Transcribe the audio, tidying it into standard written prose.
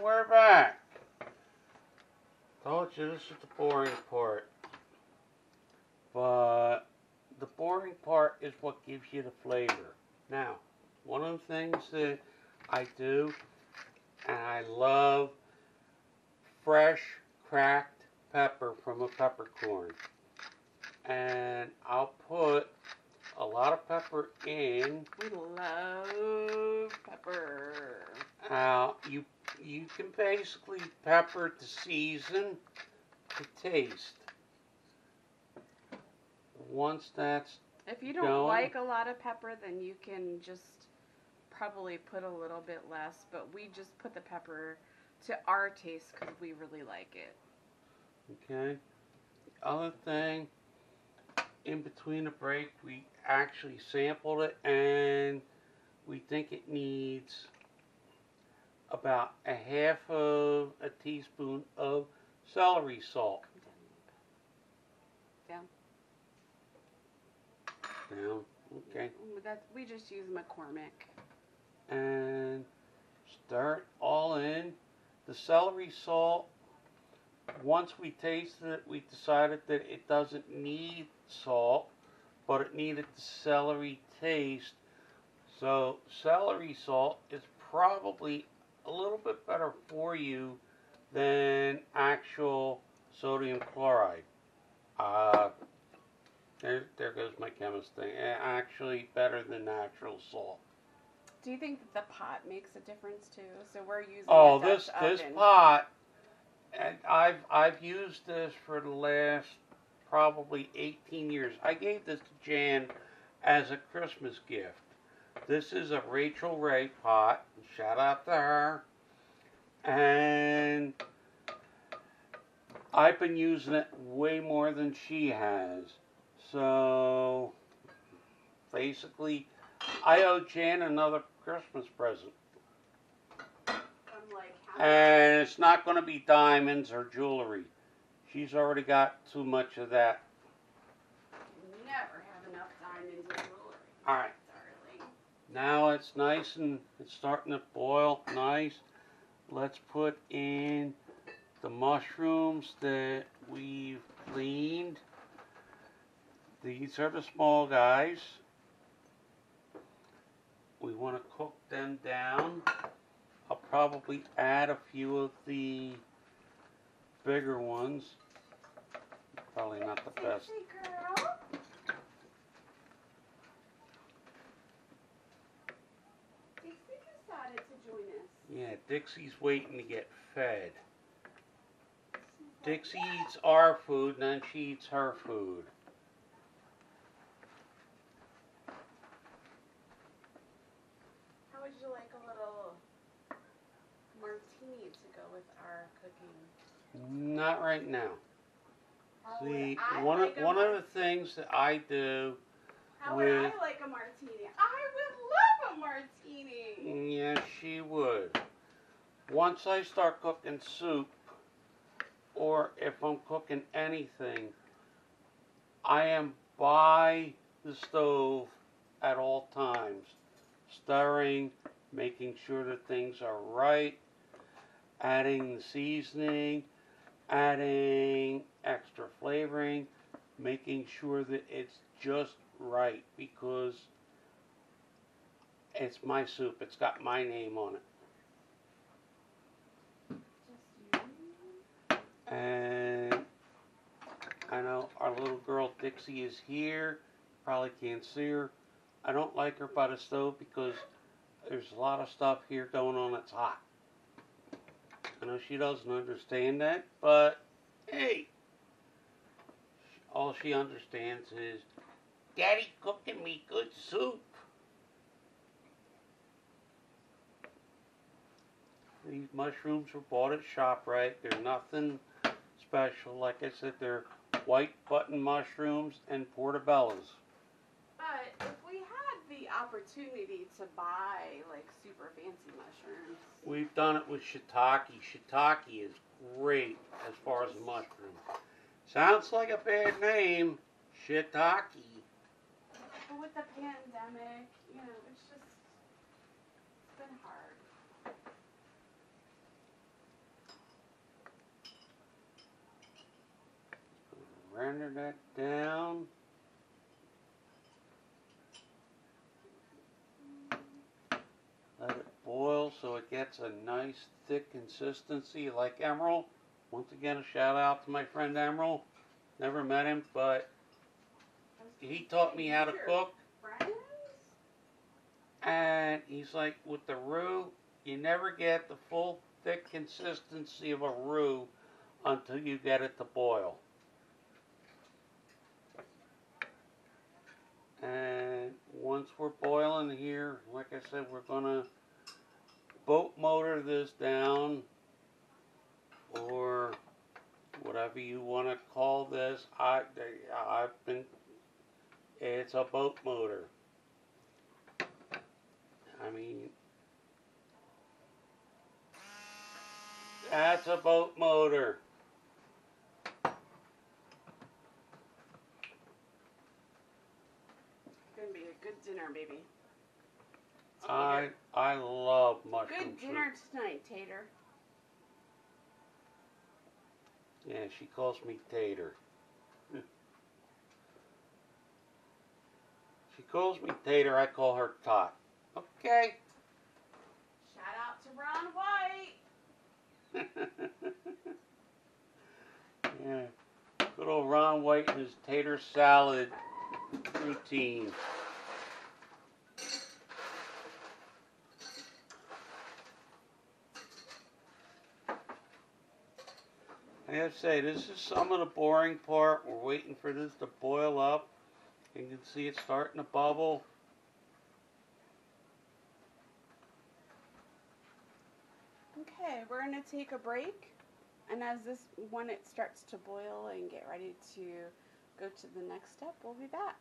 we're back. Told you this is the boring part. But the boring part is what gives you the flavor. Now, one of the things that I do, and I love fresh cracked pepper from a peppercorn. And I'll put a lot of pepper in. We love pepper. You can basically pepper to season to taste. Once that's If you don't like a lot of pepper, then you can just probably put a little bit less. But we just put the pepper to our taste because we really like it. okay. Other thing, in between a break, we actually sampled it and we think it needs about a half of a teaspoon of celery salt. Down. Down. Okay. We just use McCormick. And stir it all in. The celery salt, once we tasted it, we decided that it doesn't need salt, but it needed the celery taste. So celery salt is probably a little bit better for you than actual sodium chloride. There goes my chemist thing. Actually better than natural salt. Do you think that the pot makes a difference too? So we're using this pot, and I've used this for the last probably 18 years. I gave this to Jan as a Christmas gift. This is a Rachel Ray pot. Shout out to her. And I've been using it way more than she has. So basically, I owe Jan another Christmas present. And it's not going to be diamonds or jewelry. She's already got too much of that. Never have enough diamonds or jewelry. Alright. Now it's nice and it's starting to boil nice. Let's put in the mushrooms that we've cleaned. These are the small guys. We want to cook them down. I'll probably add a few of the bigger ones. Probably not the best. Girl. Dixie decided to join us. Yeah, Dixie's waiting to get fed. Dixie eats our food and then she eats her food. How would you like a little martini to go with our cooking? Not right now. How See, would I one like of the things that I do How would I like a martini? I would love a martini. Yes, she would. Once I start cooking soup, or if I'm cooking anything, I am by the stove at all times, stirring, making sure that things are right, adding the seasoning, adding extra flavoring, making sure that it's just right, because it's my soup. It's got my name on it. And I know our little girl Dixie is here. Probably can't see her. I don't like her by the stove because there's a lot of stuff here going on that's hot. I know she doesn't understand that, but hey, all she understands is Daddy cooking me good soup. These mushrooms were bought at ShopRite. They're nothing special. Like I said, they're white button mushrooms and portobellos. But if we had the opportunity to buy like super fancy mushrooms. We've done it with shiitake. Shiitake is great as far as a mushroom. Sounds like a bad name, shiitake. But with the pandemic, you know, it's been hard. render that down. Let it boil so it gets a nice thick consistency like Emerald. Once again, a shout out to my friend Emerald. Never met him, but he taught me how to cook. And he's like, with the roux, you never get the full thick consistency of a roux until you get it to boil. And once we're boiling here, like I said, we're gonna boat motor this down, or whatever you want to call this. It's a boat motor. I mean, that's a boat motor. Gonna be a good dinner, baby. I love mushroom Good dinner tonight, Tater. soup. Yeah, she calls me Tater. She calls me Tater, I call her Tot. Okay. Shout out to Ron White. Yeah. Good old Ron White and his tater salad routine. I have to say, this is some of the boring part. We're waiting for this to boil up. You can see it starting to bubble. Okay, we're gonna take a break, and when it starts to boil and get ready to go to the next step, we'll be back.